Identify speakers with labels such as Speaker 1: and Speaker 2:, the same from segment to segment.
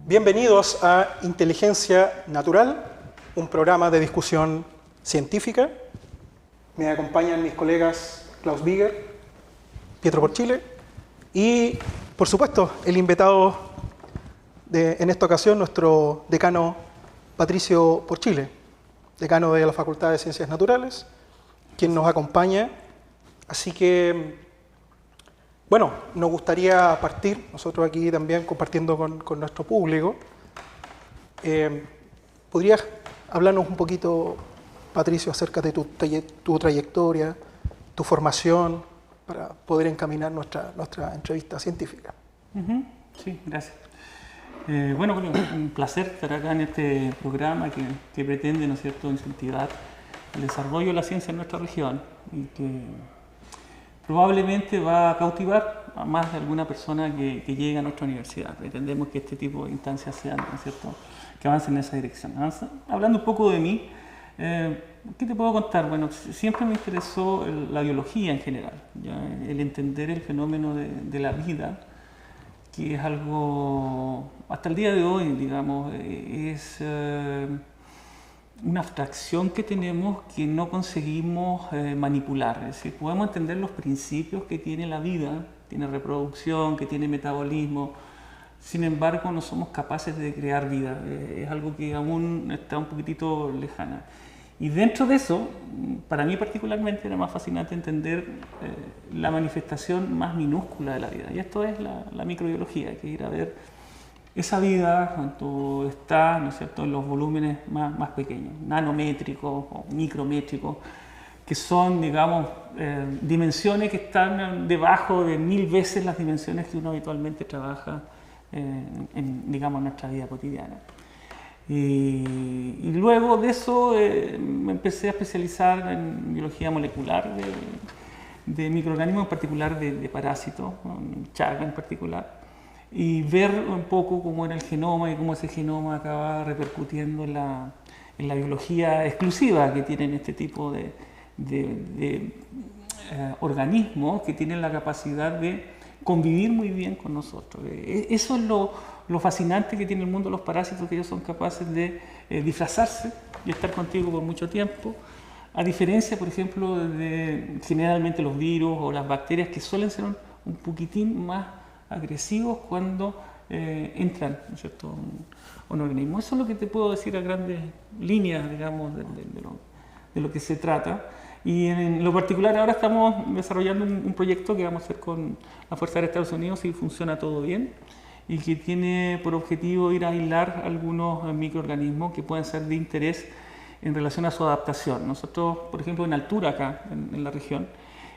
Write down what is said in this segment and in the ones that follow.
Speaker 1: Bienvenidos a Inteligencia Natural, un programa de discusión científica. Me acompañan mis colegas Klaus Bigger, Pietro Porchile y, por supuesto, el invitado en esta ocasión, nuestro decano Patricio Porchile, decano de la Facultad de Ciencias Naturales, quien nos acompaña. Así que, bueno, nos gustaría partir, nosotros aquí también compartiendo con nuestro público. ¿Podrías hablarnos un poquito, Patricio, acerca de tu trayectoria, tu formación, para poder encaminar nuestra entrevista científica?
Speaker 2: Sí, gracias. Bueno, un placer estar acá en este programa que pretende, ¿no es cierto?, incentivar el desarrollo de la ciencia en nuestra región y que probablemente va a cautivar a más de alguna persona que llegue a nuestra universidad. Pretendemos que este tipo de instancias sean, ¿no es cierto?, que avancen en esa dirección. Hablando un poco de mí, ¿qué te puedo contar? Bueno, siempre me interesó la biología en general, ¿ya? El entender el fenómeno de la vida, que es algo, hasta el día de hoy, digamos, es una abstracción que tenemos que no conseguimos manipular. Es decir, podemos entender los principios que tiene la vida, tiene reproducción, que tiene metabolismo, sin embargo no somos capaces de crear vida. Es algo que aún está un poquitito lejana. Y dentro de eso, para mí particularmente era más fascinante entender la manifestación más minúscula de la vida. Y esto es la microbiología, que ir a ver esa vida cuando está, ¿no es cierto?, en los volúmenes más pequeños, nanométricos o micrométricos, que son, digamos, dimensiones que están debajo de 1000 veces las dimensiones que uno habitualmente trabaja digamos, en nuestra vida cotidiana. Y luego de eso me empecé a especializar en biología molecular de microorganismos, en particular de parásitos, Chaga en particular, y ver un poco cómo era el genoma y cómo ese genoma acaba repercutiendo en la biología exclusiva que tienen este tipo de organismos que tienen la capacidad de convivir muy bien con nosotros. Eso es lo fascinante que tiene el mundo de los parásitos, que ellos son capaces de disfrazarse y estar contigo por mucho tiempo, a diferencia, por ejemplo, de generalmente los virus o las bacterias, que suelen ser un poquitín más agresivos cuando entran, ¿no es cierto?, un organismo. Eso es lo que te puedo decir a grandes líneas, digamos, de lo que se trata. Y en lo particular ahora estamos desarrollando un proyecto que vamos a hacer con la Fuerza Aérea de Estados Unidos, si funciona todo bien, y que tiene por objetivo ir a aislar algunos microorganismos que pueden ser de interés en relación a su adaptación. Nosotros, por ejemplo, en altura acá, en la región,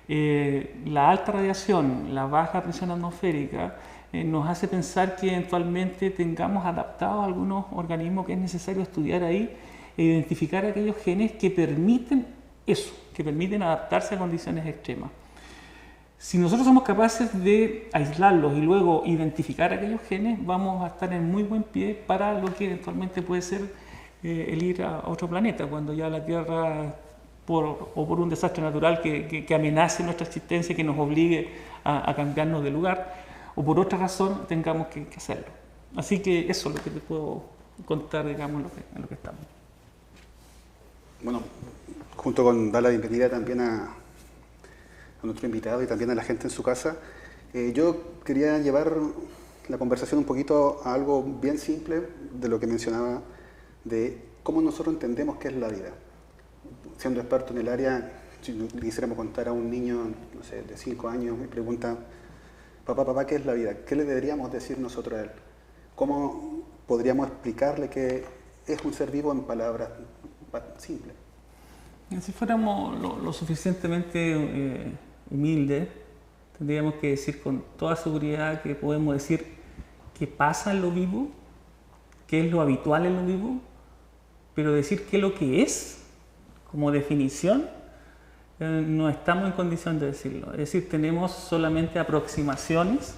Speaker 2: la alta radiación, la baja presión atmosférica, nos hace pensar que eventualmente tengamos adaptados algunos organismos que es necesario estudiar ahí e identificar aquellos genes que permiten eso, que permiten adaptarse a condiciones extremas. Si nosotros somos capaces de aislarlos y luego identificar aquellos genes, vamos a estar en muy buen pie para lo que eventualmente puede ser el ir a otro planeta, cuando ya la Tierra, por un desastre natural que amenace nuestra existencia, que nos obligue a cambiarnos de lugar, o por otra razón tengamos que hacerlo. Así que eso es lo que te puedo contar, digamos, en lo que estamos.
Speaker 3: Bueno, junto con dar la bienvenida también a nuestro invitado y también a la gente en su casa, yo quería llevar la conversación un poquito a algo bien simple de lo que mencionaba, de cómo nosotros entendemos qué es la vida. Siendo experto en el área, si le quisiéramos contar a un niño, no sé, de 5 años, me pregunta, papá, ¿qué es la vida? ¿Qué le deberíamos decir nosotros a él? ¿Cómo podríamos explicarle qué es un ser vivo en palabras simples?
Speaker 2: Si fuéramos lo suficientemente humildes, tendríamos que decir con toda seguridad que podemos decir qué pasa en lo vivo, qué es lo habitual en lo vivo, pero decir qué es lo que es, como definición, no estamos en condición de decirlo. Es decir, tenemos solamente aproximaciones.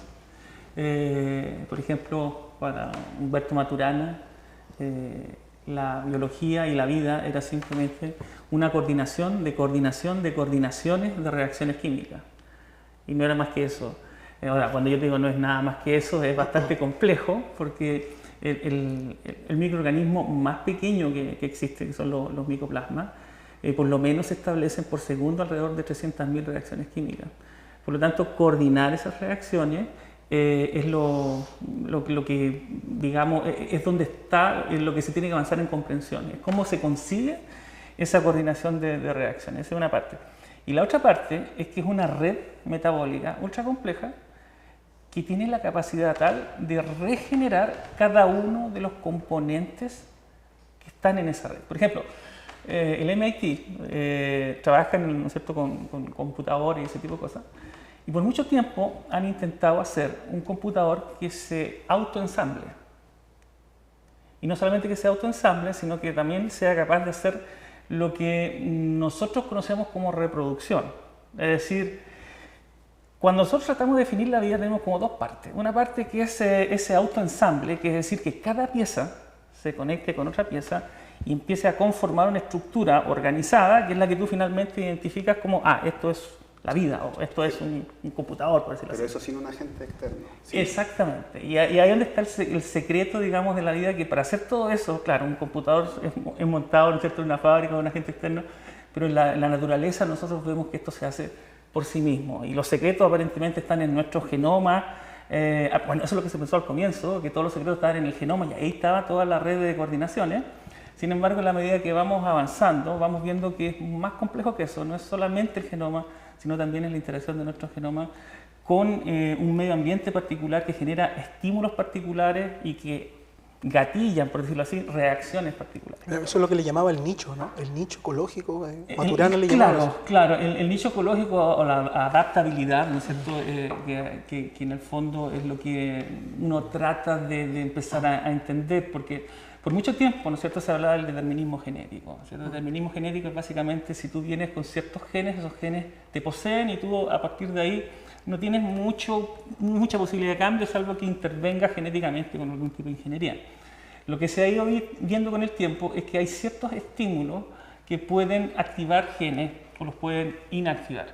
Speaker 2: Por ejemplo, para Humberto Maturana, la biología y la vida era simplemente una coordinación de coordinaciones de reacciones químicas. Y no era más que eso. Ahora, cuando yo digo no es nada más que eso, es bastante complejo, porque el microorganismo más pequeño que existe, que son los micoplasmas, por lo menos se establecen por segundo alrededor de 300.000 reacciones químicas. Por lo tanto, coordinar esas reacciones es lo que, digamos, es donde está lo que se tiene que avanzar en comprensión. Es cómo se consigue esa coordinación de reacciones. Esa es una parte. Y la otra parte es que es una red metabólica ultra compleja que tiene la capacidad tal de regenerar cada uno de los componentes que están en esa red. Por ejemplo, el MIT trabaja ¿no es cierto? con computadores y ese tipo de cosas, y por mucho tiempo han intentado hacer un computador que se autoensamble. Y no solamente que se autoensamble, sino que también sea capaz de hacer lo que nosotros conocemos como reproducción. Es decir, cuando nosotros tratamos de definir la vida tenemos como dos partes. Una parte que es ese autoensamble, que es decir, que cada pieza se conecte con otra pieza y empiece a conformar una estructura organizada, que es la que tú finalmente identificas como, esto es la vida, o esto es un computador, por decirlo así.
Speaker 3: Pero eso sin un agente externo. Sí.
Speaker 2: Exactamente. Y ahí es donde está el secreto, digamos, de la vida, que para hacer todo eso, claro, un computador es montado, ¿no es cierto?, en una fábrica con un agente externo, pero en la naturaleza nosotros vemos que esto se hace por sí mismo. Y los secretos aparentemente están en nuestro genoma. Bueno, eso es lo que se pensó al comienzo, que todos los secretos estaban en el genoma, y ahí estaba toda la red de coordinaciones. Sin embargo, a la medida que vamos avanzando, vamos viendo que es más complejo que eso. No es solamente el genoma, sino también es la interacción de nuestro genoma con un medio ambiente particular que genera estímulos particulares y que gatillan, por decirlo así, reacciones particulares.
Speaker 1: Eso es lo que le llamaba el nicho, ¿no? El nicho ecológico, Maturana le llamaba eso.
Speaker 2: Claro, el nicho ecológico o la adaptabilidad, ¿no es cierto?, que en el fondo es lo que uno trata de empezar a entender, porque por mucho tiempo, ¿no es cierto?, se hablaba del determinismo genético. ¿No es cierto? El determinismo genético es básicamente si tú vienes con ciertos genes, esos genes te poseen y tú a partir de ahí no tienes mucha posibilidad de cambio, salvo que intervenga genéticamente con algún tipo de ingeniería. Lo que se ha ido viendo con el tiempo es que hay ciertos estímulos que pueden activar genes o los pueden inactivar.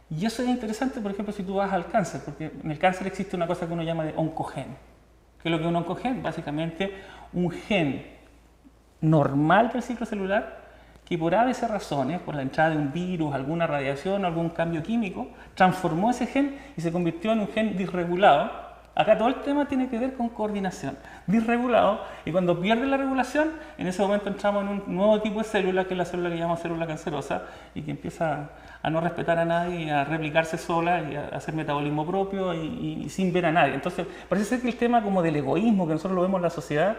Speaker 2: Y eso es interesante, por ejemplo, si tú vas al cáncer, porque en el cáncer existe una cosa que uno llama de oncogen. ¿Qué es lo que es un oncogen? Básicamente un gen normal del ciclo celular que por ABC razones, por la entrada de un virus, alguna radiación, algún cambio químico, transformó ese gen y se convirtió en un gen disregulado. Acá todo el tema tiene que ver con coordinación, disregulado, y cuando pierde la regulación, en ese momento entramos en un nuevo tipo de célula, que es la célula que llamamos célula cancerosa, y que empieza a no respetar a nadie, a replicarse sola y a hacer metabolismo propio y sin ver a nadie. Entonces, parece ser que el tema como del egoísmo, que nosotros lo vemos en la sociedad,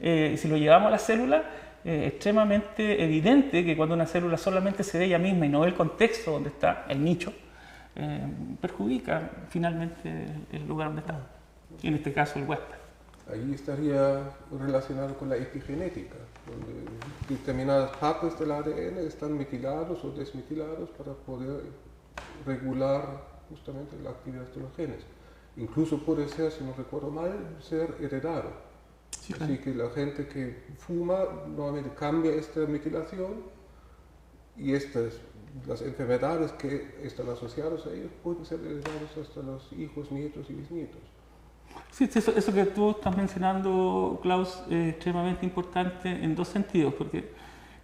Speaker 2: si lo llevamos a la célula, extremadamente evidente que cuando una célula solamente se ve ella misma y no ve el contexto donde está el nicho, perjudica finalmente el lugar donde está, y en este caso el huésped.
Speaker 4: Ahí estaría relacionado con la epigenética, donde determinadas partes del ADN están metilados o desmetilados para poder regular justamente la actividad de los genes. Incluso puede ser, si no recuerdo mal, ser heredado. Sí, así que la gente que fuma normalmente cambia esta metilación y las enfermedades que están asociadas a ellos pueden ser heredadas hasta los hijos, nietos y bisnietos.
Speaker 2: Sí, eso que tú estás mencionando, Klaus, es extremadamente importante en dos sentidos, porque,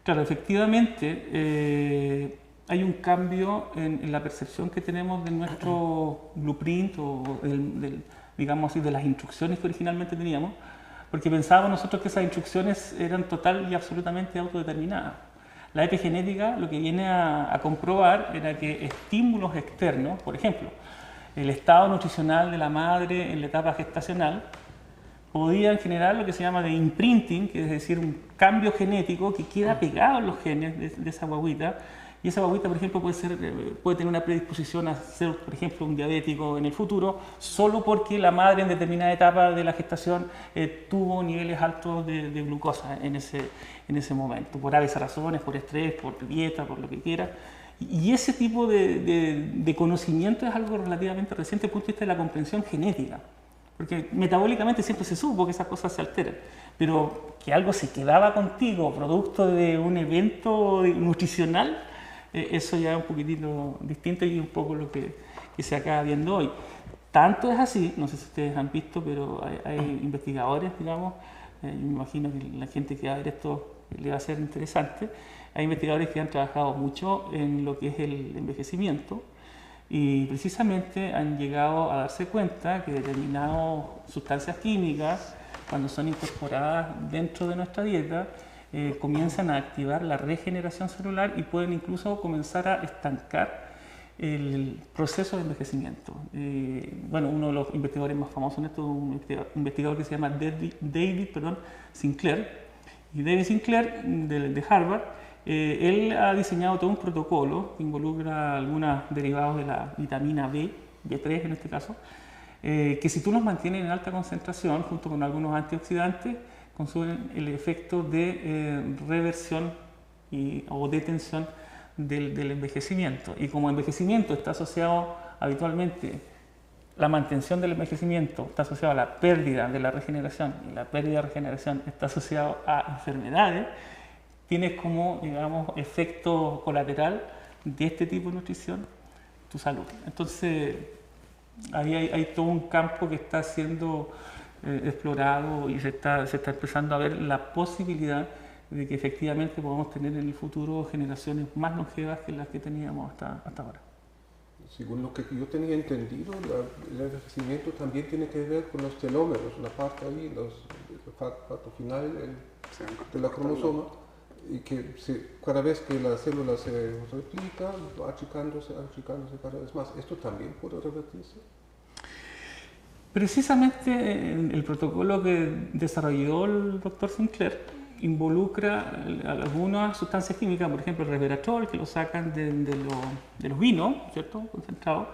Speaker 2: claro, efectivamente hay un cambio en la percepción que tenemos de nuestro blueprint o digamos así, de las instrucciones que originalmente teníamos, porque pensábamos nosotros que esas instrucciones eran total y absolutamente autodeterminadas. La epigenética lo que viene a comprobar era que estímulos externos, por ejemplo, el estado nutricional de la madre en la etapa gestacional, podían generar lo que se llama de imprinting, que es decir, un cambio genético que queda pegado en los genes de esa guaguita. Y esa guaguita, por ejemplo, puede tener una predisposición a ser, por ejemplo, un diabético en el futuro, solo porque la madre en determinada etapa de la gestación tuvo niveles altos de glucosa en ese momento, por varias razones, por estrés, por dieta, por lo que quiera. Y ese tipo de conocimiento es algo relativamente reciente desde el punto de vista de la comprensión genética. Porque metabólicamente siempre se supo que esas cosas se alteran, pero que algo se quedaba contigo producto de un evento nutricional, eso ya es un poquitito distinto y un poco lo que se acaba viendo hoy. Tanto es así, no sé si ustedes han visto, pero hay investigadores, digamos, me imagino que la gente que va a ver esto le va a ser interesante. Hay investigadores que han trabajado mucho en lo que es el envejecimiento y precisamente han llegado a darse cuenta que determinadas sustancias químicas, cuando son incorporadas dentro de nuestra dieta, comienzan a activar la regeneración celular y pueden incluso comenzar a estancar el proceso de envejecimiento. Bueno, uno de los investigadores más famosos en esto es un investigador que se llama David Sinclair. Y David Sinclair, de Harvard, él ha diseñado todo un protocolo que involucra algunos derivados de la vitamina B, B3 en este caso, que si tú los mantienes en alta concentración junto con algunos antioxidantes, consumen el efecto de reversión o detención del envejecimiento. Y como envejecimiento está asociado habitualmente, la mantención del envejecimiento está asociado a la pérdida de la regeneración, y la pérdida de regeneración está asociado a enfermedades, tienes como, digamos, efecto colateral de este tipo de nutrición tu salud. Entonces, ahí hay todo un campo que está siendo explorado y se está empezando a ver la posibilidad de que efectivamente podamos tener en el futuro generaciones más longevas que las que teníamos hasta ahora.
Speaker 4: Según lo que yo tenía entendido, el envejecimiento también tiene que ver con los telómeros, la parte ahí, el parte final de la cromosoma, y que cada vez que la célula se replica, va achicándose cada vez más. ¿Esto también puede revertirse?
Speaker 2: Precisamente el protocolo que desarrolló el doctor Sinclair involucra algunas sustancias químicas, por ejemplo el resveratrol, que lo sacan de los vinos, ¿cierto?, concentrados,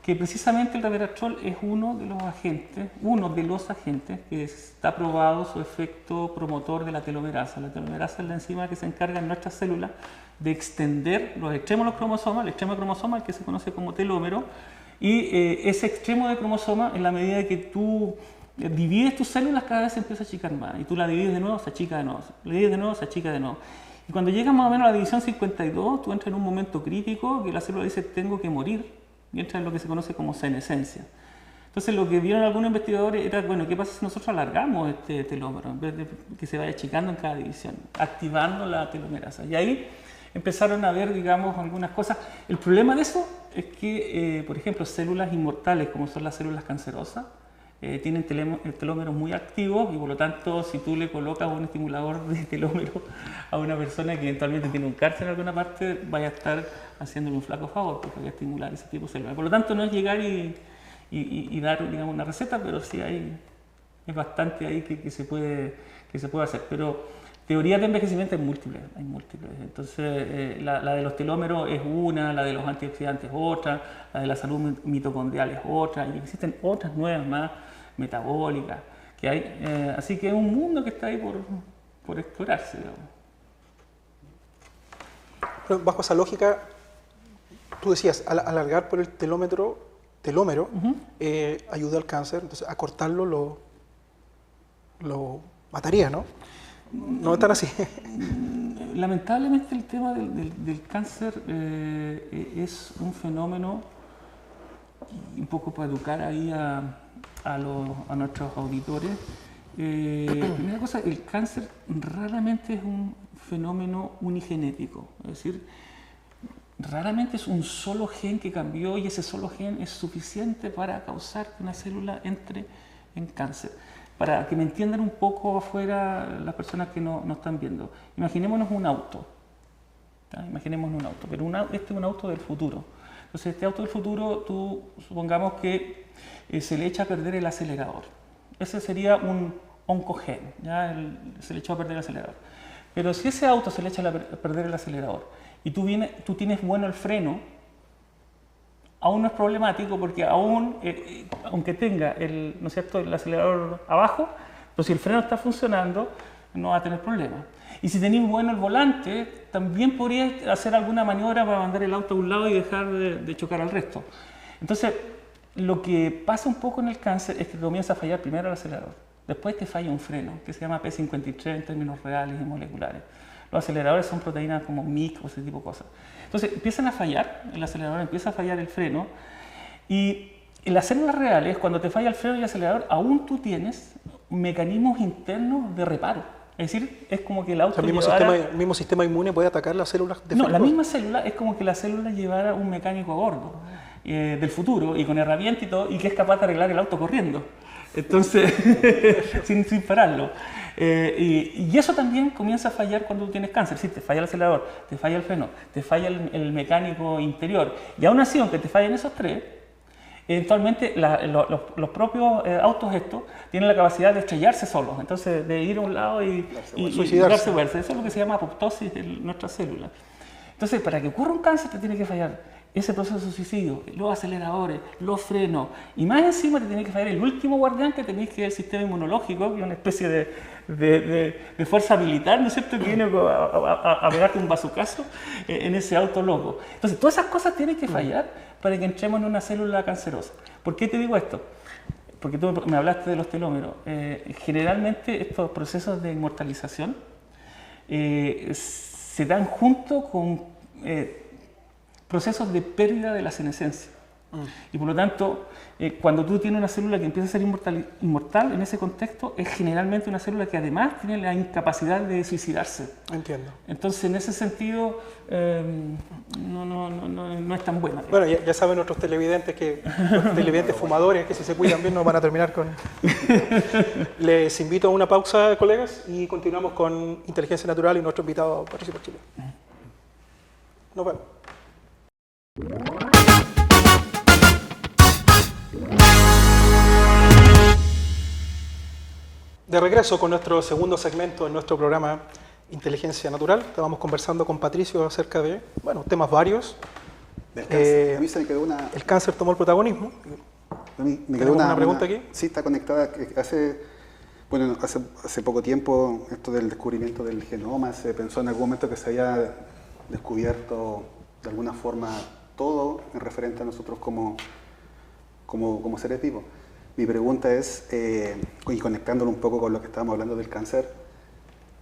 Speaker 2: que precisamente el resveratrol es uno de los agentes que está probado su efecto promotor de la telomerasa. La telomerasa es la enzima que se encarga en nuestras células de extender los extremos de los cromosomas, el extremo de cromosoma, el que se conoce como telómero, y ese extremo de cromosoma, en la medida de que tú divides tus células, cada vez se empieza a achicar más, y tú la divides de nuevo, se achica de nuevo, la divides de nuevo, se achica de nuevo. Y cuando llegas más o menos a la división 52, tú entras en un momento crítico que la célula dice tengo que morir, y entra en lo que se conoce como senescencia. Entonces lo que vieron algunos investigadores era, bueno, ¿qué pasa si nosotros alargamos este telómero en vez de que se vaya achicando en cada división, activando la telomerasa? Y ahí empezaron a ver, digamos, algunas cosas. El problema de eso es que, por ejemplo, células inmortales como son las células cancerosas, tienen telómeros muy activos y por lo tanto si tú le colocas un estimulador de telómero a una persona que eventualmente tiene un cáncer en alguna parte, vaya a estar haciéndole un flaco favor porque va a estimular ese tipo de células. Por lo tanto no es llegar y dar, digamos, una receta, pero sí es bastante ahí que se puede hacer. Pero teorías de envejecimiento hay múltiples. Entonces la de los telómeros es una, la de los antioxidantes es otra, la de la salud mitocondrial es otra, y existen otras nuevas más metabólicas que hay. Así que es un mundo que está ahí por explorarse, digamos.
Speaker 1: Pero bajo esa lógica, tú decías, al alargar por el telómero, ayuda al cáncer, entonces acortarlo lo mataría, ¿no? No es tan así.
Speaker 2: Lamentablemente el tema del cáncer es un fenómeno, un poco para educar ahí a nuestros auditores. Primera cosa, el cáncer raramente es un fenómeno unigenético, es decir, raramente es un solo gen que cambió y ese solo gen es suficiente para causar que una célula entre en cáncer. Para que me entiendan un poco afuera las personas que no están viendo. Imaginémonos un auto. Imaginémonos un auto, pero este es un auto del futuro. Entonces, este auto del futuro, tú supongamos que se le echa a perder el acelerador. Ese sería un oncogen, ¿ya? Se le echó a perder el acelerador. Pero si ese auto se le echa a perder el acelerador y tú tienes bueno el freno, aún no es problemático porque aún, aunque tenga ¿no es cierto?, el acelerador abajo, pero si el freno está funcionando, no va a tener problemas. Y si tenéis bueno el volante, también podrías hacer alguna maniobra para mandar el auto a un lado y dejar de chocar al resto. Entonces, lo que pasa un poco en el cáncer es que comienza a fallar primero el acelerador, después te falla un freno, que se llama P53 en términos reales y moleculares. Los aceleradores son proteínas como MIC o ese tipo de cosas. Entonces empiezan a fallar, el acelerador empieza a fallar el freno y En las células reales, cuando te falla el freno y el acelerador, aún tú tienes mecanismos internos de reparo. Es decir, es como que el auto
Speaker 1: el mismo sistema inmune puede atacar las células de
Speaker 2: No,
Speaker 1: freno.
Speaker 2: la misma célula es como que la célula llevara un mecánico a bordo del futuro y con herramientas y todo, y que es capaz de arreglar el auto corriendo. Entonces, sin pararlo. Y eso también comienza a fallar cuando tú tienes cáncer. Si te falla el acelerador, te falla el freno, te falla el mecánico interior. Y aún así, aunque te fallen esos tres, eventualmente los propios autos estos tienen la capacidad de estrellarse solos, entonces de ir a un lado y darse vuelta. Eso es lo que se llama apoptosis de nuestras células. Entonces, para que ocurra un cáncer te tiene que fallar ese proceso de suicidio, los aceleradores, los frenos, y más encima te tiene que fallar el último guardián que tenéis, que es el sistema inmunológico, que es una especie de fuerza militar, ¿no es cierto?, que viene a pegarte un bazucazo en ese auto loco. Entonces, todas esas cosas tienen que fallar para que entremos en una célula cancerosa. ¿Por qué te digo esto? Porque tú me hablaste de los telómeros. Generalmente estos procesos de inmortalización se dan junto con procesos de pérdida de la senescencia. Y por lo tanto, cuando tú tienes una célula que empieza a ser inmortal en ese contexto, es generalmente una célula que además tiene la incapacidad de suicidarse.
Speaker 1: Entiendo.
Speaker 2: Entonces, en ese sentido, no es tan buena.
Speaker 1: Bueno, ya saben nuestros televidentes, los televidentes fumadores, que si se cuidan bien nos van a terminar con... Les invito a una pausa, colegas, y continuamos con Inteligencia Natural y nuestro invitado Patricio Porchile. Nos vemos. De regreso con nuestro segundo segmento en nuestro programa Inteligencia Natural. Estábamos conversando con Patricio acerca de, temas varios.
Speaker 3: Del cáncer. A mí se me quedó una...
Speaker 1: El cáncer tomó el protagonismo.
Speaker 3: A mí me quedó
Speaker 1: una pregunta aquí.
Speaker 3: Sí, está conectada. Hace poco tiempo, esto del descubrimiento del genoma, se pensó en algún momento que se había descubierto de alguna forma todo en referente a nosotros como seres vivos. Mi pregunta es, y conectándolo un poco con lo que estábamos hablando del cáncer,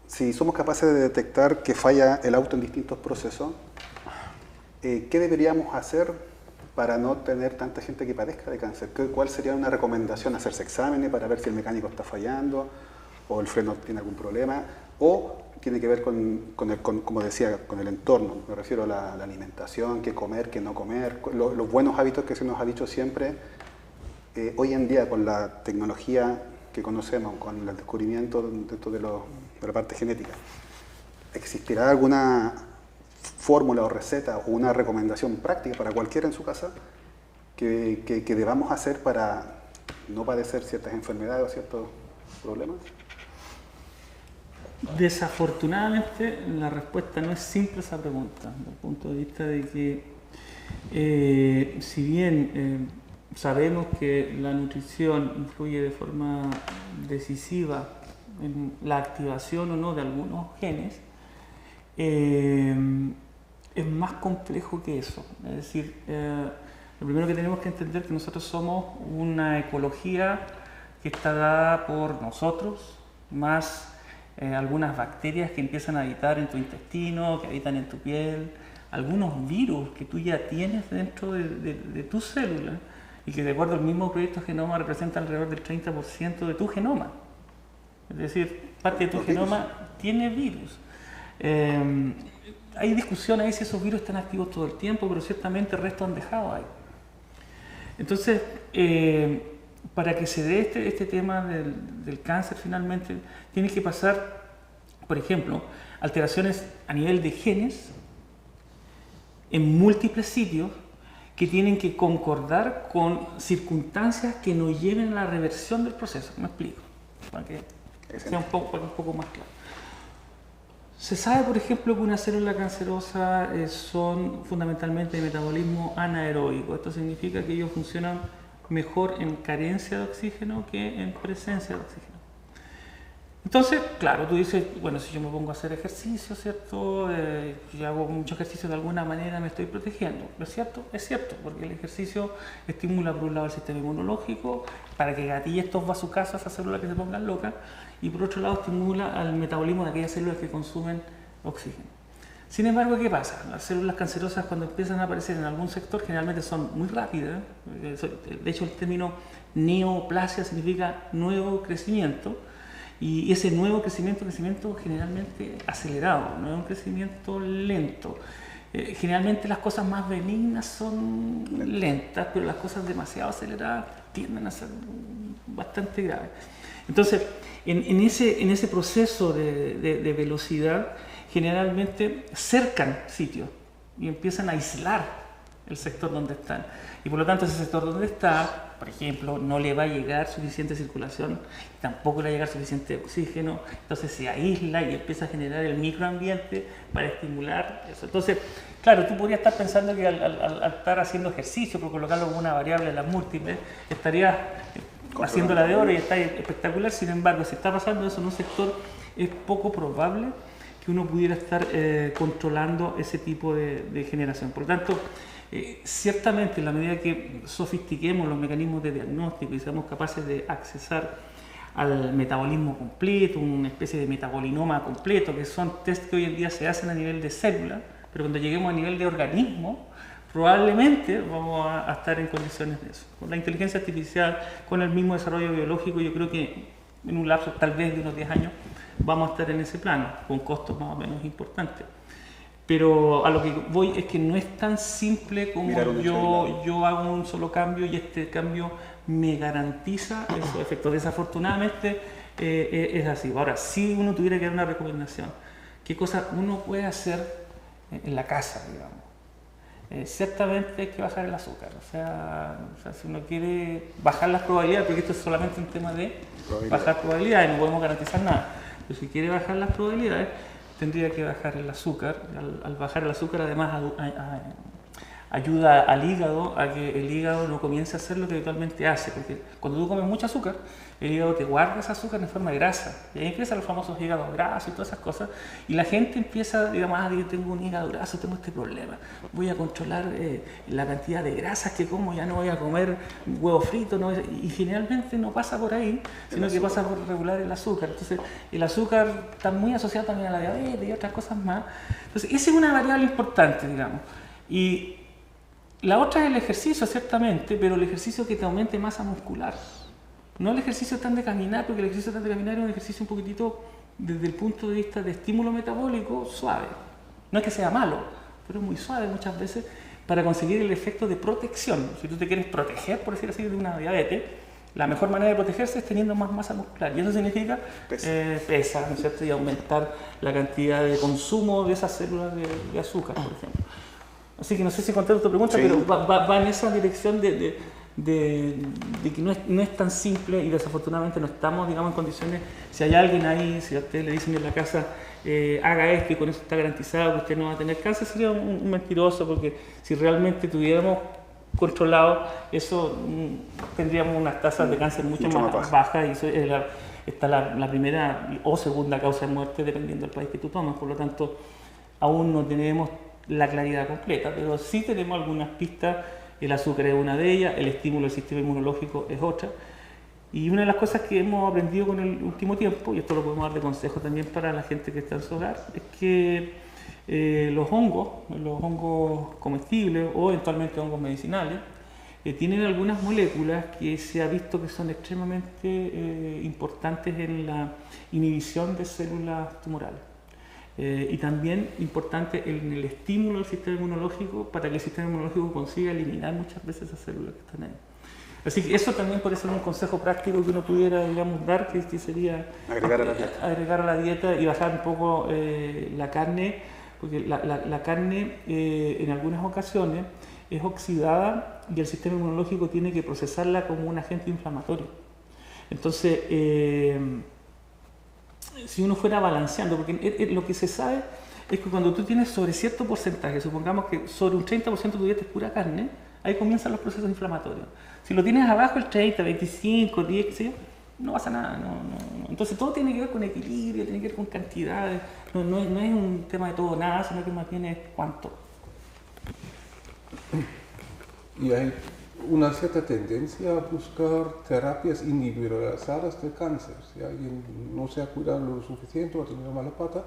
Speaker 3: si somos capaces de detectar que falla el auto en distintos procesos, ¿qué deberíamos hacer para no tener tanta gente que padezca de cáncer? ¿Cuál sería una recomendación? ¿Hacerse exámenes para ver si el mecánico está fallando o el freno tiene algún problema? ¿O tiene que ver como decía, con el entorno? Me refiero a la alimentación, qué comer, qué no comer, los buenos hábitos que se nos ha dicho siempre. Hoy en día, con la tecnología que conocemos, con el descubrimiento de la parte genética, ¿existirá alguna fórmula o receta o una recomendación práctica para cualquiera en su casa que debamos hacer para no padecer ciertas enfermedades o ciertos problemas?
Speaker 2: Desafortunadamente, la respuesta no es simple a esa pregunta, desde el punto de vista de que, si bien sabemos que la nutrición influye de forma decisiva en la activación o no de algunos genes, es más complejo que eso. Es decir, lo primero que tenemos que entender es que nosotros somos una ecología que está dada por nosotros, más algunas bacterias que empiezan a habitar en tu intestino, que habitan en tu piel, algunos virus que tú ya tienes dentro de tus células, y que de acuerdo al mismo proyecto genoma representa alrededor del 30% de tu genoma. Es decir, parte de tu genoma tiene virus. Hay discusión ahí si esos virus están activos todo el tiempo, pero ciertamente el resto han dejado ahí. Entonces, para que se dé este tema del cáncer finalmente, tiene que pasar, por ejemplo, alteraciones a nivel de genes en múltiples sitios que tienen que concordar con circunstancias que nos lleven a la reversión del proceso. ¿Me explico? Para que sea un poco más claro. Se sabe, por ejemplo, que una célula cancerosa son fundamentalmente de metabolismo anaeróbico. Esto significa que ellos funcionan mejor en carencia de oxígeno que en presencia de oxígeno. Entonces, claro, tú dices, bueno, si yo me pongo a hacer ejercicio, ¿cierto? Yo hago mucho ejercicio, de alguna manera me estoy protegiendo. ¿No es cierto? Es cierto, porque el ejercicio estimula por un lado el sistema inmunológico para que gatille estos bazucazos a esas células que se pongan locas, y por otro lado estimula al metabolismo de aquellas células que consumen oxígeno. Sin embargo, ¿qué pasa? Las células cancerosas cuando empiezan a aparecer en algún sector generalmente son muy rápidas. De hecho, el término neoplasia significa nuevo crecimiento, y ese nuevo crecimiento generalmente acelerado, no es un crecimiento lento. Generalmente las cosas más benignas son lentas, pero las cosas demasiado aceleradas tienden a ser bastante graves. Entonces, en ese proceso de velocidad, generalmente cercan sitios y empiezan a aislar el sector donde están. Y por lo tanto, ese sector donde está, por ejemplo, no le va a llegar suficiente circulación, tampoco le va a llegar suficiente oxígeno, entonces se aísla y empieza a generar el microambiente para estimular eso. Entonces, claro, tú podrías estar pensando que al estar haciendo ejercicio, por colocarlo como una variable en las múltiples, estarías haciéndola de oro y está espectacular. Sin embargo, si está pasando eso en un sector, es poco probable que uno pudiera estar controlando ese tipo de generación. Por lo tanto, ciertamente en la medida que sofistiquemos los mecanismos de diagnóstico y seamos capaces de accesar al metabolismo completo, una especie de metabolinoma completo, que son test que hoy en día se hacen a nivel de célula, pero cuando lleguemos a nivel de organismo, probablemente vamos a estar en condiciones de eso. Con la inteligencia artificial, con el mismo desarrollo biológico, yo creo que en un lapso tal vez de unos 10 años vamos a estar en ese plano, con costos más o menos importantes. Pero a lo que voy es que no es tan simple como yo hago un solo cambio y este cambio me garantiza esos efectos. Desafortunadamente es así. Ahora, si uno tuviera que dar una recomendación, ¿qué cosa uno puede hacer en la casa, digamos? Ciertamente hay que bajar el azúcar. O sea, si uno quiere bajar las probabilidades, porque esto es solamente un tema de bajar probabilidades, no podemos garantizar nada. Pero si quiere bajar las probabilidades, tendría que bajar el azúcar. Al bajar el azúcar, además, ayuda al hígado a que el hígado no comience a hacer lo que habitualmente hace, porque cuando tú comes mucho azúcar, el hígado te guarda ese azúcar en forma de grasa, y ahí empiezan los famosos hígados grasos y todas esas cosas, y la gente empieza, digamos, yo tengo un hígado graso, tengo este problema, voy a controlar la cantidad de grasas que como, ya no voy a comer huevo frito, no, y generalmente no pasa por ahí, sino que pasa por regular el azúcar. Entonces, el azúcar está muy asociado también a la diabetes y otras cosas más. Entonces, esa es una variable importante, digamos. Y la otra es el ejercicio, ciertamente, pero el ejercicio que te aumente masa muscular. No el ejercicio tan de caminar, porque el ejercicio tan de caminar es un ejercicio un poquitito, desde el punto de vista de estímulo metabólico, suave. No es que sea malo, pero es muy suave muchas veces para conseguir el efecto de protección. Si tú te quieres proteger, por decir así, de una diabetes, la mejor manera de protegerse es teniendo más masa muscular. Y eso significa pesar, ¿no es cierto? Y aumentar la cantidad de consumo de esas células de azúcar, por ejemplo. Así que no sé si contesto tu pregunta, sí, pero va en esa dirección de que no es tan simple, y desafortunadamente no estamos, digamos, en condiciones. Si hay alguien ahí, si a usted le dicen en la casa, haga esto y con eso está garantizado que usted no va a tener cáncer, sería un mentiroso, porque si realmente tuviéramos controlado eso, tendríamos unas tasas de cáncer mucho más bajas, y eso está la primera o segunda causa de muerte dependiendo del país que tú tomas. Por lo tanto, aún no tenemos la claridad completa, pero sí tenemos algunas pistas. El azúcar es una de ellas, el estímulo del sistema inmunológico es otra. Y una de las cosas que hemos aprendido con el último tiempo, y esto lo podemos dar de consejo también para la gente que está en su hogar, es que los hongos comestibles o eventualmente hongos medicinales, tienen algunas moléculas que se ha visto que son extremadamente importantes en la inhibición de células tumorales. Y también importante en el estímulo del sistema inmunológico, para que el sistema inmunológico consiga eliminar muchas veces esas células que están ahí. Así que eso también puede ser un consejo práctico que uno pudiera, digamos, dar, que sería agregar a la dieta y bajar un poco la carne, porque la carne en algunas ocasiones es oxidada y el sistema inmunológico tiene que procesarla como un agente inflamatorio. Entonces, si uno fuera balanceando, porque lo que se sabe es que cuando tú tienes sobre cierto porcentaje, supongamos que sobre un 30% de tu dieta es pura carne, ahí comienzan los procesos inflamatorios. Si lo tienes abajo el 30, 25, 10, qué sé yo, no pasa nada. No. Entonces todo tiene que ver con equilibrio, tiene que ver con cantidades, no es un tema de todo o nada, sino que más bien es cuánto.
Speaker 4: Y hay una cierta tendencia a buscar terapias individualizadas de cáncer. Si alguien no se ha cuidado lo suficiente o ha tenido mala pata,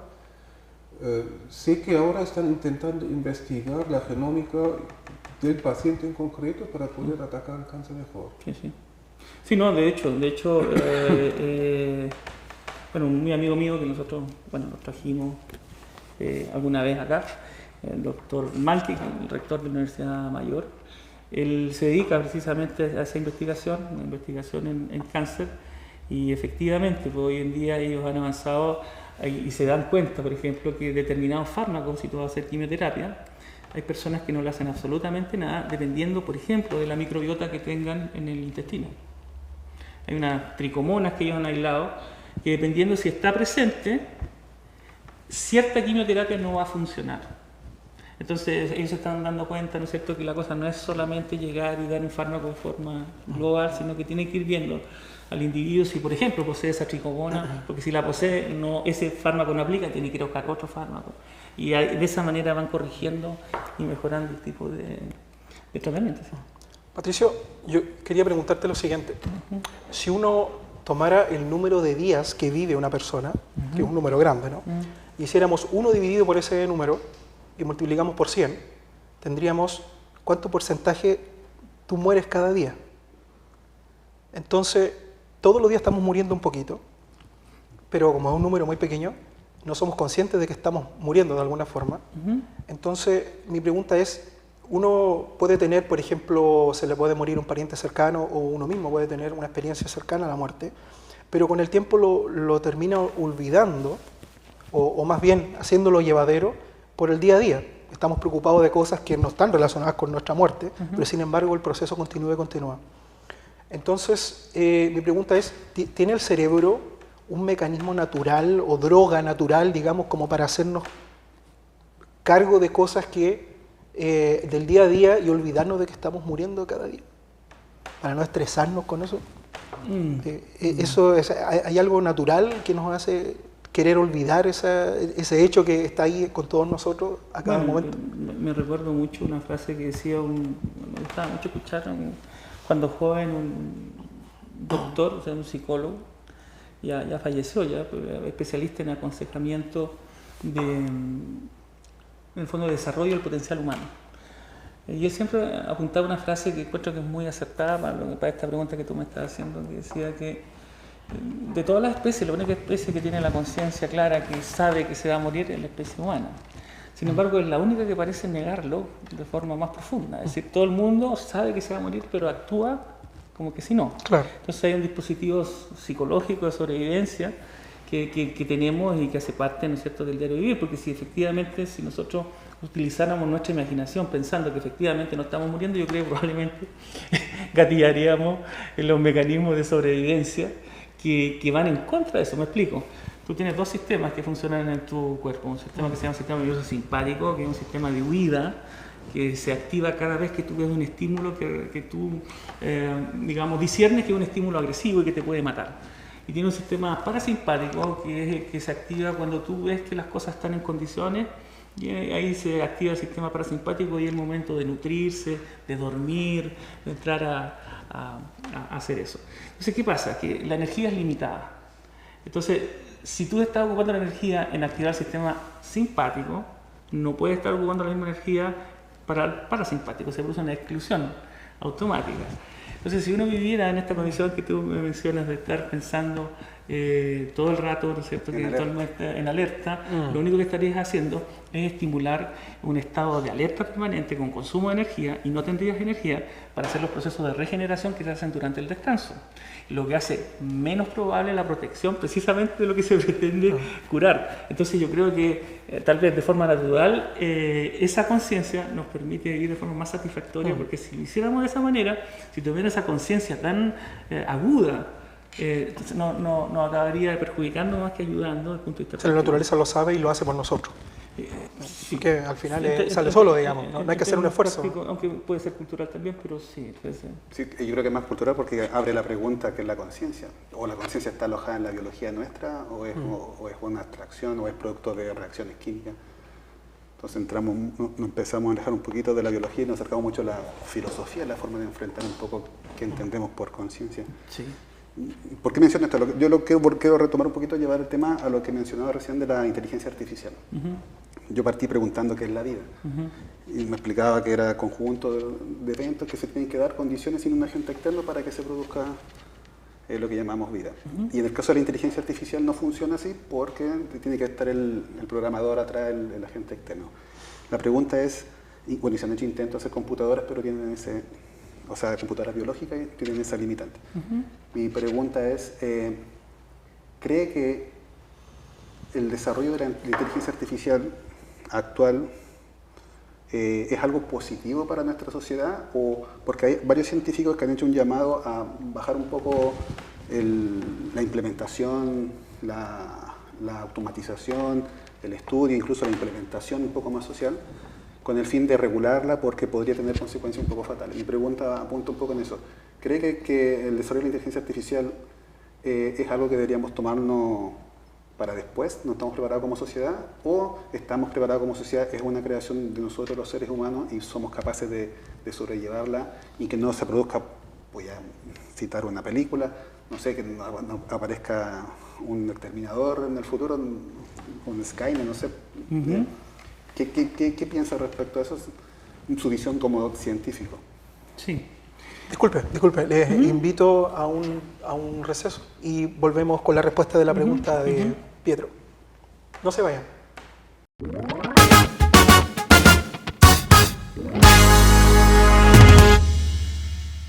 Speaker 4: Sé que ahora están intentando investigar la genómica del paciente en concreto para poder atacar el cáncer mejor.
Speaker 2: Sí, sí. Sí, no, de hecho, bueno, un muy amigo mío que nosotros, bueno, nos trajimos alguna vez acá, el doctor Malti, el rector de la Universidad Mayor, él se dedica precisamente a esa investigación, una investigación en cáncer, y efectivamente, pues hoy en día ellos han avanzado y se dan cuenta, por ejemplo, que determinados fármacos, si tú vas a hacer quimioterapia, hay personas que no le hacen absolutamente nada, dependiendo, por ejemplo, de la microbiota que tengan en el intestino. Hay unas tricomonas que ellos han aislado, que dependiendo si está presente, cierta quimioterapia no va a funcionar. Entonces ellos se están dando cuenta, ¿no es cierto?, que la cosa no es solamente llegar y dar un fármaco de forma global, sino que tiene que ir viendo al individuo si, por ejemplo, posee esa tricomona, porque si la posee, ese fármaco no aplica, tiene que ir a buscar otro fármaco. Y de esa manera van corrigiendo y mejorando el tipo de tratamiento. ¿Sí?
Speaker 1: Patricio, yo quería preguntarte lo siguiente. Si uno tomara el número de días que vive una persona, que es un número grande, ¿no? Hiciéramos 1 dividido por ese número y multiplicamos por 100, tendríamos cuánto porcentaje tú mueres cada día. Entonces, todos los días estamos muriendo un poquito, pero como es un número muy pequeño, no somos conscientes de que estamos muriendo de alguna forma. Entonces, mi pregunta es, uno puede tener, por ejemplo, se le puede morir un pariente cercano o uno mismo puede tener una experiencia cercana a la muerte, pero con el tiempo lo termina olvidando o más bien haciéndolo llevadero por el día a día. Estamos preocupados de cosas que no están relacionadas con nuestra muerte, pero sin embargo el proceso continúa. Entonces, mi pregunta es, ¿tiene el cerebro un mecanismo natural o droga natural, digamos, como para hacernos cargo de cosas que del día a día y olvidarnos de que estamos muriendo cada día? Para no estresarnos con eso. ¿Hay algo natural que nos hace querer olvidar ese hecho que está ahí con todos nosotros a cada momento?
Speaker 2: Me recuerdo mucho una frase que decía, me gustaba mucho escuchar cuando joven un doctor, o sea, un psicólogo, ya falleció, especialista en aconsejamiento en el fondo de desarrollo del potencial humano. Y él siempre apuntaba una frase que encuentro que es muy acertada para esta pregunta que tú me estás haciendo, que decía que de todas las especies, la única especie que tiene la conciencia clara, que sabe que se va a morir, es la especie humana. Sin embargo, es la única que parece negarlo de forma más profunda. Es decir, todo el mundo sabe que se va a morir, pero actúa como que si no.
Speaker 1: Claro.
Speaker 2: Entonces hay un dispositivo psicológico de sobrevivencia que tenemos y que hace parte, ¿no es cierto?, del diario vivir, porque si nosotros utilizáramos nuestra imaginación pensando que efectivamente no estamos muriendo, yo creo que probablemente gatillaríamos en los mecanismos de sobrevivencia que van en contra de eso. Me explico. Tú tienes 2 sistemas que funcionan en tu cuerpo. Un sistema que se llama sistema nervioso simpático, que es un sistema de huida, que se activa cada vez que tú ves un estímulo que tú, digamos, disiernes que es un estímulo agresivo y que te puede matar. Y tiene un sistema parasimpático, que es el que se activa cuando tú ves que las cosas están en condiciones, y ahí se activa el sistema parasimpático y es el momento de nutrirse, de dormir, de entrar a hacer eso. Entonces, ¿qué pasa? Que la energía es limitada. Entonces, si tú estás ocupando la energía en activar el sistema simpático, no puedes estar ocupando la misma energía para el parasimpático, se produce una exclusión automática. Entonces, si uno viviera en esta condición que tú me mencionas de estar pensando todo el rato, ¿no es cierto?, en alerta, lo único que estarías haciendo es estimular un estado de alerta permanente con consumo de energía y no tendrías energía para hacer los procesos de regeneración que se hacen durante el descanso, lo que hace menos probable la protección precisamente de lo que se pretende curar. Entonces yo creo que tal vez de forma natural esa conciencia nos permite vivir de forma más satisfactoria, porque si lo hiciéramos de esa manera, si tuviera esa conciencia tan aguda, entonces no acabaría perjudicando más que ayudando desde el punto de vista.
Speaker 1: La naturaleza lo sabe y lo hace por nosotros.
Speaker 2: Sí.
Speaker 1: Que al final sale solo, digamos, no hay que hacer un esfuerzo.
Speaker 2: Práctico, aunque puede ser cultural también, pero sí, puede ser.
Speaker 3: Sí, yo creo que es más cultural porque abre la pregunta que es la conciencia. ¿O la conciencia está alojada en la biología nuestra, o es una abstracción, o es producto de reacciones químicas? Entonces nos empezamos a alejar un poquito de la biología y nos acercamos mucho a la filosofía, la forma de enfrentar un poco qué entendemos por conciencia.
Speaker 2: Sí.
Speaker 3: ¿Por qué menciono esto? Yo lo quiero retomar un poquito, llevar el tema a lo que mencionaba recién de la inteligencia artificial. Yo partí preguntando qué es la vida. Y me explicaba que era conjunto de eventos que se tienen que dar condiciones sin un agente externo para que se produzca lo que llamamos vida. Y en el caso de la inteligencia artificial no funciona así porque tiene que estar el programador atrás, el agente externo. La pregunta es, y se han hecho intentos de hacer computadoras, pero tienen o sea, computadoras biológicas tienen esa limitante. Mi pregunta es, ¿cree que el desarrollo de la inteligencia artificial actual es algo positivo para nuestra sociedad? O porque hay varios científicos que han hecho un llamado a bajar un poco la implementación, la automatización, el estudio, incluso la implementación un poco más social, con el fin de regularla porque podría tener consecuencias un poco fatales. Mi pregunta apunta un poco en eso. ¿Cree que el desarrollo de la inteligencia artificial es algo que deberíamos tomarnos para después? ¿No estamos preparados como sociedad? ¿O estamos preparados como sociedad? ¿Es una creación de nosotros los seres humanos y somos capaces de sobrellevarla y que no se produzca, voy a citar una película, no sé, que no aparezca un exterminador en el futuro, un Skynet, no sé? ¿Qué piensa respecto a eso, su visión como científico?
Speaker 2: Sí.
Speaker 1: Disculpe, les invito a un receso y volvemos con la respuesta de la pregunta de Pietro. No se vayan.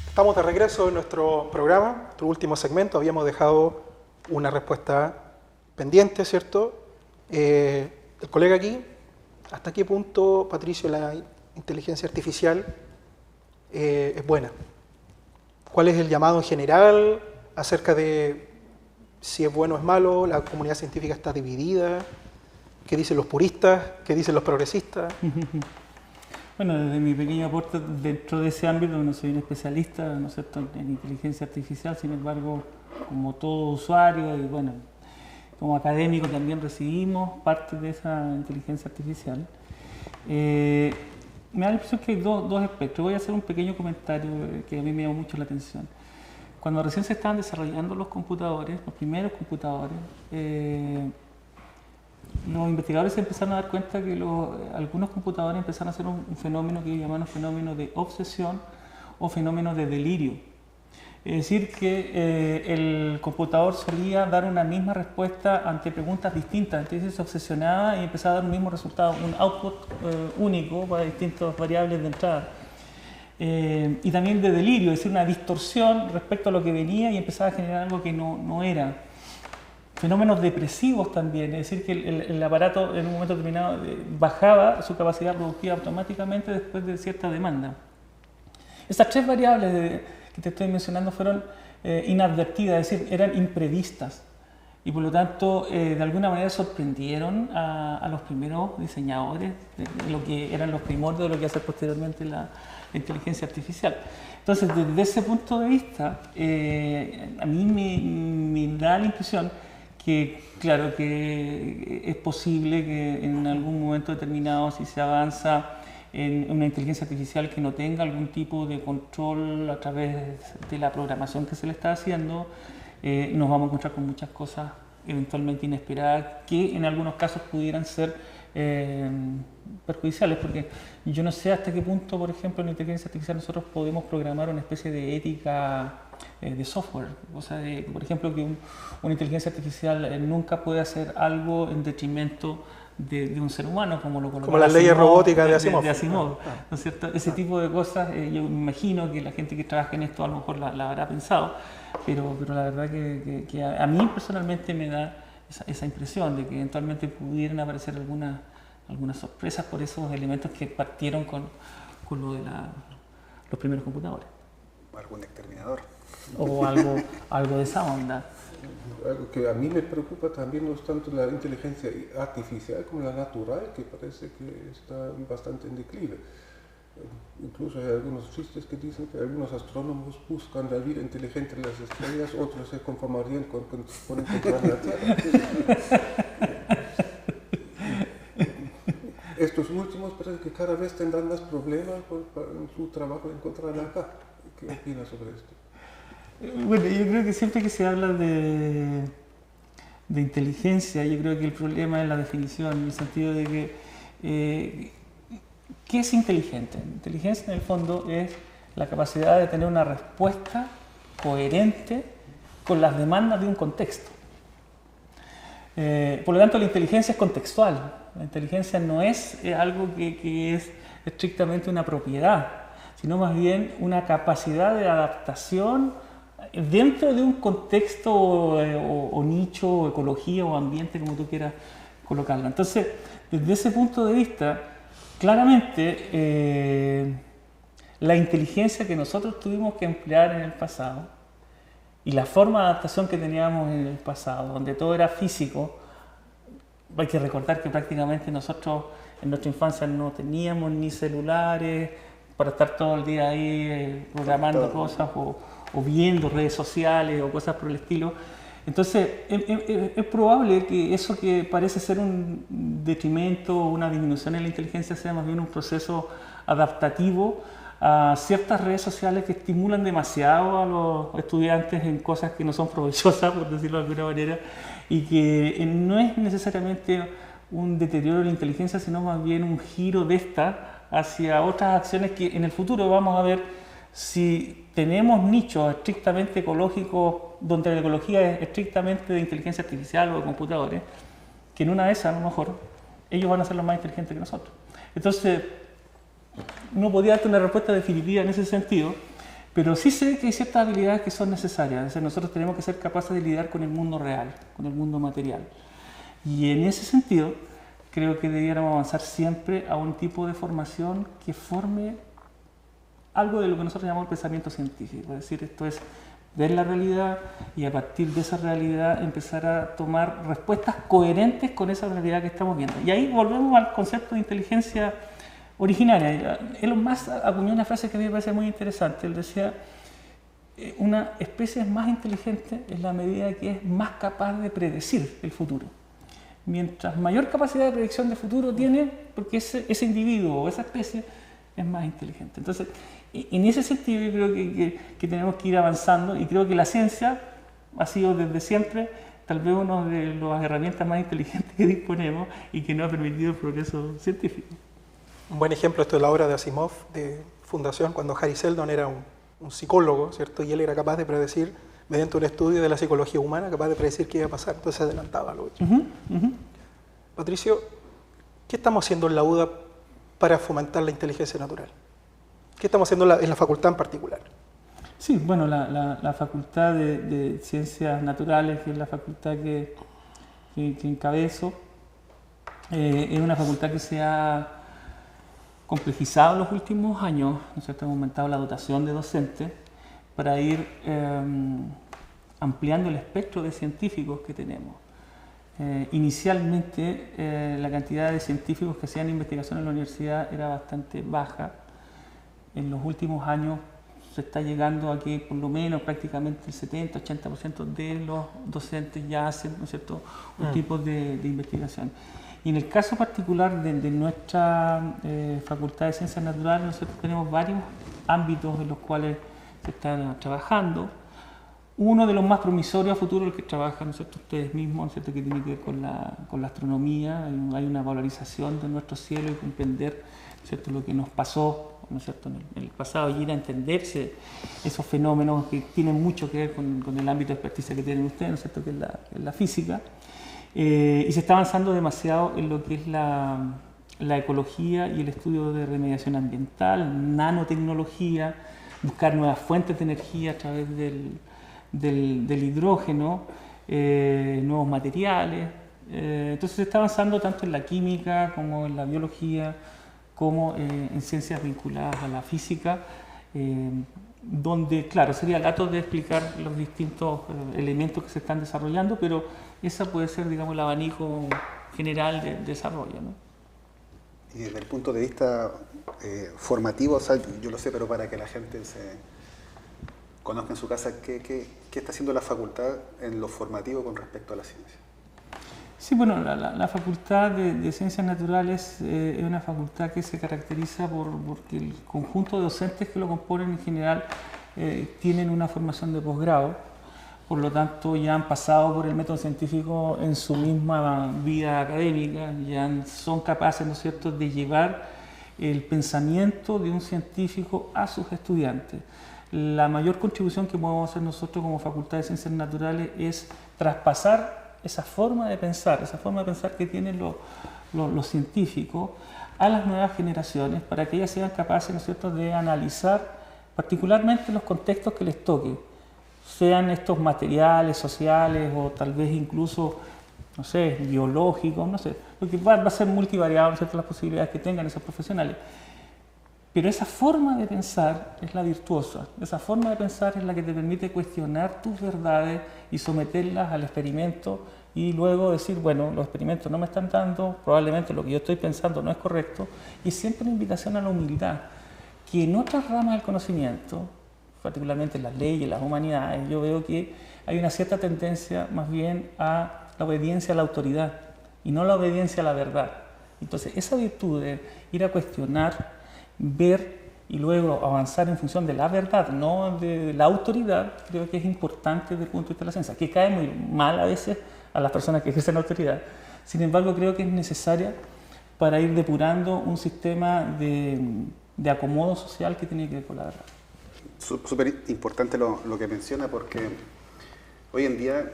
Speaker 1: Estamos de regreso en nuestro programa, nuestro último segmento. Habíamos dejado una respuesta pendiente, ¿cierto? El colega aquí, ¿hasta qué punto, Patricio, la inteligencia artificial es buena? ¿Cuál es el llamado en general acerca de si es bueno o es malo? La comunidad científica está dividida. ¿Qué dicen los puristas? ¿Qué dicen los progresistas?
Speaker 2: Bueno, desde mi pequeño aporte dentro de ese ámbito, no soy un especialista, ¿no es cierto?, en inteligencia artificial, sin embargo, como todo usuario y bueno, como académico también recibimos parte de esa inteligencia artificial. Me da la impresión que hay dos aspectos. Voy a hacer un pequeño comentario que a mí me llamó mucho la atención. Cuando recién se estaban desarrollando los computadores, los primeros computadores, los investigadores se empezaron a dar cuenta que algunos computadores empezaron a hacer un fenómeno que llamaban fenómeno de obsesión o fenómeno de delirio. Es decir, que el computador solía dar una misma respuesta ante preguntas distintas, entonces se obsesionaba y empezaba a dar un mismo resultado, un output único para distintas variables de entrada. Y también de delirio, es decir, una distorsión respecto a lo que venía y empezaba a generar algo que no era. Fenómenos depresivos también, es decir, que el aparato en un momento determinado bajaba su capacidad productiva automáticamente después de cierta demanda. Esas tres variables que te estoy mencionando fueron inadvertidas, es decir, eran imprevistas y por lo tanto de alguna manera sorprendieron a los primeros diseñadores de lo que eran los primordios de lo que va a ser posteriormente la inteligencia artificial. Entonces, desde ese punto de vista, a mí me da la impresión que, claro, que es posible que en algún momento determinado, si se avanza en una inteligencia artificial que no tenga algún tipo de control a través de la programación que se le está haciendo, nos vamos a encontrar con muchas cosas eventualmente inesperadas que en algunos casos pudieran ser perjudiciales, porque yo no sé hasta qué punto, por ejemplo, en la inteligencia artificial nosotros podemos programar una especie de ética de software, o sea, por ejemplo, que una inteligencia artificial nunca puede hacer algo en detrimento de un ser humano, como
Speaker 1: las leyes robóticas de Asimov.
Speaker 2: ¿No es cierto? Ese tipo de cosas, yo me imagino que la gente que trabaja en esto a lo mejor la habrá pensado, pero la verdad que a mí personalmente me da esa impresión de que eventualmente pudieran aparecer algunas sorpresas por esos elementos que partieron con lo de los primeros computadores.
Speaker 3: ¿Algún exterminador?
Speaker 2: O algo de esa onda.
Speaker 4: Algo que a mí me preocupa también no es tanto la inteligencia artificial como la natural, que parece que está bastante en declive. Incluso hay algunos chistes que dicen que algunos astrónomos buscan la vida inteligente en las estrellas, otros se conformarían con encontrar la Tierra. Estos últimos parece que cada vez tendrán más problemas en su trabajo de encontrarla acá. ¿Qué opinas sobre esto?
Speaker 2: Bueno, yo creo que siempre que se habla de inteligencia, yo creo que el problema es la definición, en el sentido de que ¿qué es inteligente? Inteligencia en el fondo es la capacidad de tener una respuesta coherente con las demandas de un contexto. Por lo tanto, la inteligencia es contextual. La inteligencia no es algo que es estrictamente una propiedad, sino más bien una capacidad de adaptación dentro de un contexto o nicho, o ecología o ambiente, como tú quieras colocarlo. Entonces, desde ese punto de vista, claramente la inteligencia que nosotros tuvimos que emplear en el pasado y la forma de adaptación que teníamos en el pasado, donde todo era físico, hay que recordar que prácticamente nosotros en nuestra infancia no teníamos ni celulares para estar todo el día ahí programando cosas o viendo redes sociales o cosas por el estilo. Entonces, es probable que eso que parece ser un detrimento o una disminución en la inteligencia sea más bien un proceso adaptativo a ciertas redes sociales que estimulan demasiado a los estudiantes en cosas que no son provechosas, por decirlo de alguna manera, y que no es necesariamente un deterioro de la inteligencia, sino más bien un giro de esta hacia otras acciones que en el futuro vamos a ver si tenemos nichos estrictamente ecológicos, donde la ecología es estrictamente de inteligencia artificial o de computadores, que en una de esas a lo mejor ellos van a ser los más inteligentes que nosotros. Entonces, no podía darte una respuesta definitiva en ese sentido, pero sí sé que hay ciertas habilidades que son necesarias. Es decir, nosotros tenemos que ser capaces de lidiar con el mundo real, con el mundo material. Y en ese sentido, creo que debiéramos avanzar siempre a un tipo de formación que forme algo de lo que nosotros llamamos el pensamiento científico. Es decir, esto es ver la realidad y a partir de esa realidad empezar a tomar respuestas coherentes con esa realidad que estamos viendo. Y ahí volvemos al concepto de inteligencia originaria. Elon Musk acuñó una frase que a mí me parece muy interesante. Él decía, una especie es más inteligente en la medida que es más capaz de predecir el futuro. Mientras mayor capacidad de predicción de futuro tiene, porque ese individuo o esa especie es más inteligente. Entonces, en ese sentido yo creo que tenemos que ir avanzando y creo que la ciencia ha sido desde siempre tal vez una de las herramientas más inteligentes que disponemos y que nos ha permitido el progreso científico.
Speaker 1: Un buen ejemplo esto es la obra de Asimov de Fundación, cuando Harry Seldon era un psicólogo, ¿cierto? Y él era capaz de predecir, mediante un estudio de la psicología humana, capaz de predecir qué iba a pasar, entonces adelantaba lo otro. Patricio, ¿qué estamos haciendo en la UDA para fomentar la inteligencia natural? ¿Qué estamos haciendo en la facultad en particular?
Speaker 2: Sí, bueno, la Facultad de Ciencias Naturales, que es la facultad que encabezo, es una facultad que se ha complejizado en los últimos años, ¿no es cierto? Hemos aumentado la dotación de docentes para ir ampliando el espectro de científicos que tenemos. Inicialmente la cantidad de científicos que hacían investigación en la universidad era bastante baja. En los últimos años se está llegando a que por lo menos prácticamente el 70-80% de los docentes ya hacen, ¿no es cierto?, un tipo de investigación. Y en el caso particular de nuestra Facultad de Ciencias Naturales, nosotros tenemos varios ámbitos en los cuales se está trabajando. Uno de los más promisorios a futuro, el que trabajan, ¿no es cierto?, ustedes mismos, ¿no es cierto?, que tiene que ver con la astronomía. Hay una valorización de nuestro cielo y comprender, ¿no es cierto?, lo que nos pasó, ¿no es cierto?, en el pasado, y ir a entenderse esos fenómenos que tienen mucho que ver con el ámbito de experticia que tienen ustedes, ¿no es cierto?, que es la física. Y se está avanzando demasiado en lo que es la ecología y el estudio de remediación ambiental, nanotecnología, buscar nuevas fuentes de energía a través del hidrógeno, nuevos materiales. Entonces se está avanzando tanto en la química como en la biología, como en ciencias vinculadas a la física, donde, claro, sería lato de explicar los distintos elementos que se están desarrollando, pero esa puede ser, digamos, el abanico general de desarrollo, ¿no?
Speaker 3: Y desde el punto de vista formativo, o sea, yo lo sé, pero para que la gente se conozca en su casa, ¿qué está haciendo la facultad en lo formativo con respecto a la ciencia?
Speaker 2: Sí, bueno, la Facultad de Ciencias Naturales es una facultad que se caracteriza porque el conjunto de docentes que lo componen en general tienen una formación de posgrado, por lo tanto ya han pasado por el método científico en su misma vida académica, ya son capaces, ¿no es cierto?, de llevar el pensamiento de un científico a sus estudiantes. La mayor contribución que podemos hacer nosotros como Facultad de Ciencias Naturales es traspasar esa forma de pensar que tienen los científicos a las nuevas generaciones para que ellas sean capaces, ¿no es cierto?, de analizar particularmente los contextos que les toque, sean estos materiales, sociales o tal vez incluso, no sé, biológicos, no sé, porque va a ser multivariado, ¿no es cierto?, las posibilidades que tengan esos profesionales. Pero esa forma de pensar es la virtuosa, esa forma de pensar es la que te permite cuestionar tus verdades y someterlas al experimento y luego decir, bueno, los experimentos no me están dando, probablemente lo que yo estoy pensando no es correcto, y siempre una invitación a la humildad, que en otras ramas del conocimiento, particularmente en las leyes, las humanidades, yo veo que hay una cierta tendencia más bien a la obediencia a la autoridad y no la obediencia a la verdad. Entonces, esa virtud de ir a cuestionar, ver y luego avanzar en función de la verdad, no de la autoridad, creo que es importante desde el punto de vista de la ciencia, que cae muy mal a veces a las personas que ejercen la autoridad. Sin embargo, creo que es necesaria para ir depurando un sistema de acomodo social que tiene que ver con la verdad.
Speaker 3: Súper importante lo que menciona, porque hoy en día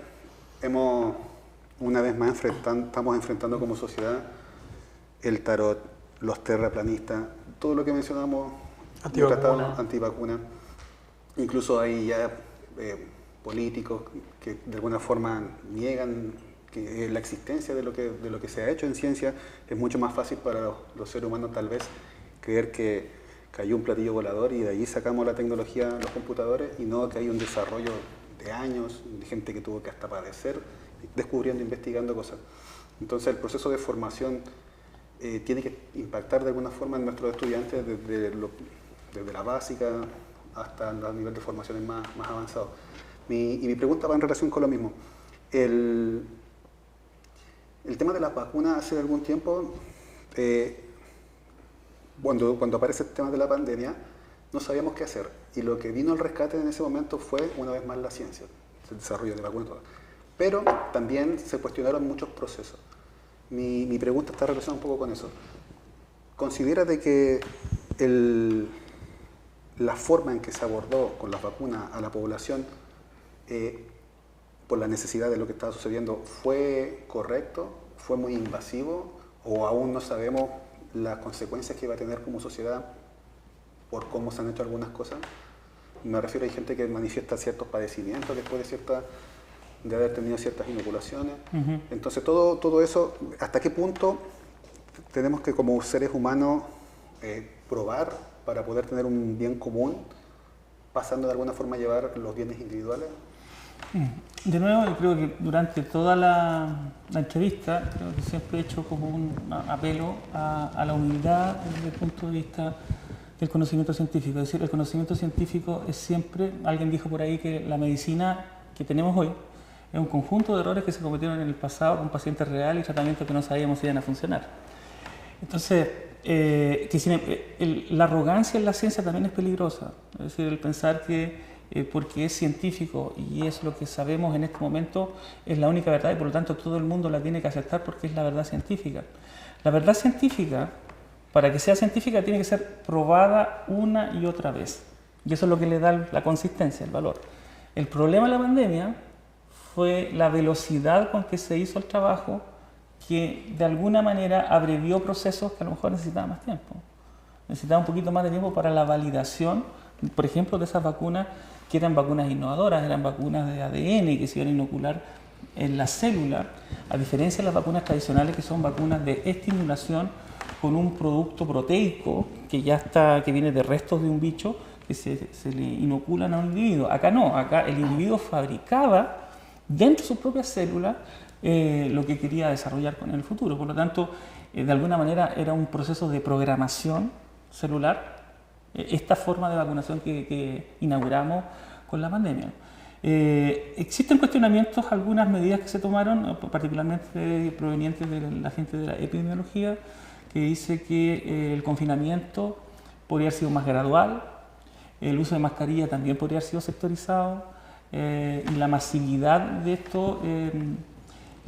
Speaker 3: una vez más estamos enfrentando como sociedad el tarot, los terraplanistas, todo lo que mencionamos, antivacuna. Incluso hay ya políticos que de alguna forma niegan que la existencia de lo que se ha hecho en ciencia. Es mucho más fácil para los seres humanos tal vez creer que cayó un platillo volador y de ahí sacamos la tecnología a los computadores, y no que hay un desarrollo de años, de gente que tuvo que hasta padecer, descubriendo, investigando cosas. Entonces el proceso de formación tiene que impactar de alguna forma en nuestros estudiantes desde la básica hasta el nivel de formaciones más avanzados. Mi pregunta va en relación con lo mismo. El tema de las vacunas hace algún tiempo, cuando aparece el tema de la pandemia, no sabíamos qué hacer. Y lo que vino al rescate en ese momento fue, una vez más, la ciencia, el desarrollo de vacunas. Pero también se cuestionaron muchos procesos. Mi pregunta está relacionada un poco con eso. ¿Considera de que la forma en que se abordó con las vacunas a la población por la necesidad de lo que estaba sucediendo fue correcto, fue muy invasivo, o aún no sabemos las consecuencias que va a tener como sociedad por cómo se han hecho algunas cosas? Me refiero, hay gente que manifiesta ciertos padecimientos después de haber tenido ciertas inoculaciones. Entonces todo eso, ¿hasta qué punto tenemos que como seres humanos probar para poder tener un bien común, pasando de alguna forma a llevar los bienes individuales?
Speaker 2: De nuevo, yo creo que durante toda la entrevista, creo que siempre he hecho como un apelo a la humildad desde el punto de vista del conocimiento científico. Es decir, el conocimiento científico es siempre, alguien dijo por ahí que la medicina que tenemos hoy es un conjunto de errores que se cometieron en el pasado con pacientes reales y tratamientos que no sabíamos si iban a funcionar. Entonces, la arrogancia en la ciencia también es peligrosa. Es decir, el pensar que porque es científico y es lo que sabemos en este momento es la única verdad y por lo tanto todo el mundo la tiene que aceptar porque es la verdad científica. La verdad científica, para que sea científica, tiene que ser probada una y otra vez. Y eso es lo que le da la consistencia, el valor. El problema de la pandemia fue la velocidad con que se hizo el trabajo, que de alguna manera abrevió procesos que a lo mejor necesitaban más tiempo. Necesitaba un poquito más de tiempo para la validación, por ejemplo, de esas vacunas que eran vacunas innovadoras, eran vacunas de ADN que se iban a inocular en la célula, a diferencia de las vacunas tradicionales que son vacunas de estimulación con un producto proteico que viene de restos de un bicho que se le inoculan a un individuo. Acá no, acá el individuo fabricaba dentro de sus propias células lo que quería desarrollar en el futuro. Por lo tanto, de alguna manera era un proceso de programación celular, esta forma de vacunación que inauguramos con la pandemia. Existen cuestionamientos, algunas medidas que se tomaron, particularmente provenientes de la gente de la epidemiología, que dice que el confinamiento podría haber sido más gradual, el uso de mascarilla también podría haber sido sectorizado, y la masividad de esto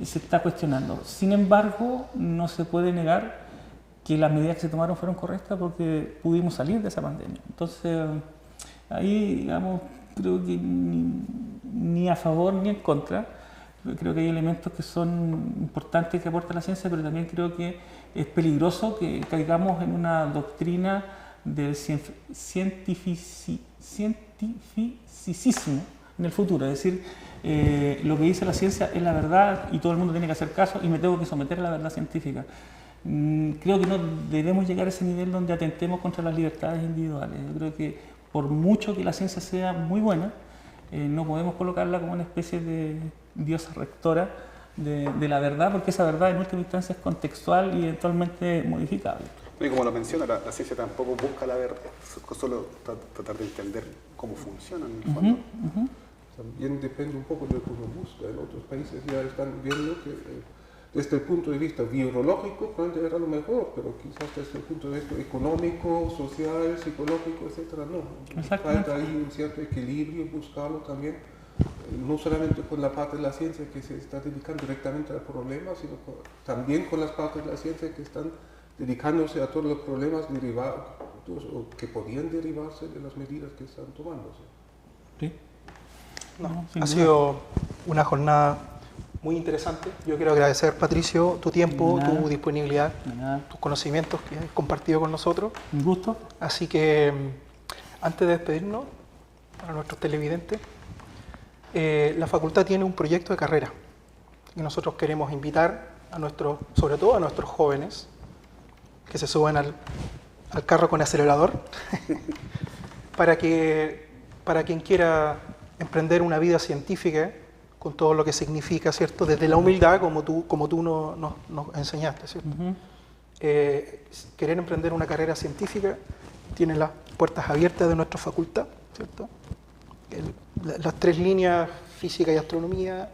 Speaker 2: se está cuestionando. Sin embargo, no se puede negar que las medidas que se tomaron fueron correctas porque pudimos salir de esa pandemia. Entonces, ahí, digamos, creo que ni a favor ni en contra. Creo que hay elementos que son importantes que aporta la ciencia, pero también creo que es peligroso que caigamos en una doctrina del cientificismo en el futuro. Es decir, lo que dice la ciencia es la verdad y todo el mundo tiene que hacer caso y me tengo que someter a la verdad científica. Creo que no debemos llegar a ese nivel donde atentemos contra las libertades individuales. Yo creo que por mucho que la ciencia sea muy buena, no podemos colocarla como una especie de diosa rectora de la verdad, porque esa verdad en última instancia es contextual y eventualmente modificable.
Speaker 3: Y como lo menciona, la ciencia tampoco busca la verdad, solo tratar de entender cómo funciona en el fondo.
Speaker 4: También depende un poco de lo que uno busca. En otros países ya están viendo que desde el punto de vista virológico probablemente era lo mejor, pero quizás desde el punto de vista económico, social, psicológico, etcétera, no. Falta ahí un cierto equilibrio, buscarlo también, no solamente con la parte de la ciencia que se está dedicando directamente al problema, sino también con las partes de la ciencia que están dedicándose a todos los problemas derivados o que podían derivarse de las medidas que están tomándose.
Speaker 2: Sí.
Speaker 1: No, ha sido una jornada muy interesante. Yo quiero agradecer, Patricio, tu tiempo, tu disponibilidad, tus conocimientos que has compartido con nosotros.
Speaker 2: Un gusto.
Speaker 1: Así que, antes de despedirnos, para nuestros televidentes, la facultad tiene un proyecto de carrera y nosotros queremos invitar a sobre todo a nuestros jóvenes, que se suban al carro con acelerador, para quien quiera emprender una vida científica con todo lo que significa, ¿cierto? Desde la humildad, como tú nos enseñaste, ¿cierto? Querer emprender una carrera científica, tiene las puertas abiertas de nuestra facultad, ¿cierto? Las 3 líneas, física y astronomía,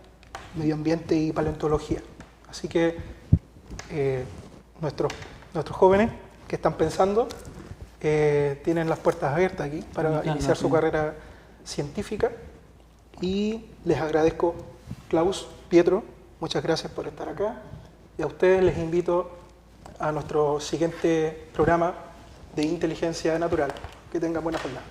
Speaker 1: medio ambiente y paleontología. Así que nuestros jóvenes que están pensando tienen las puertas abiertas aquí para iniciar su carrera científica. Y les agradezco, Klaus, Pietro, muchas gracias por estar acá. Y a ustedes les invito a nuestro siguiente programa de Inteligencia Natural. Que tengan buena jornada.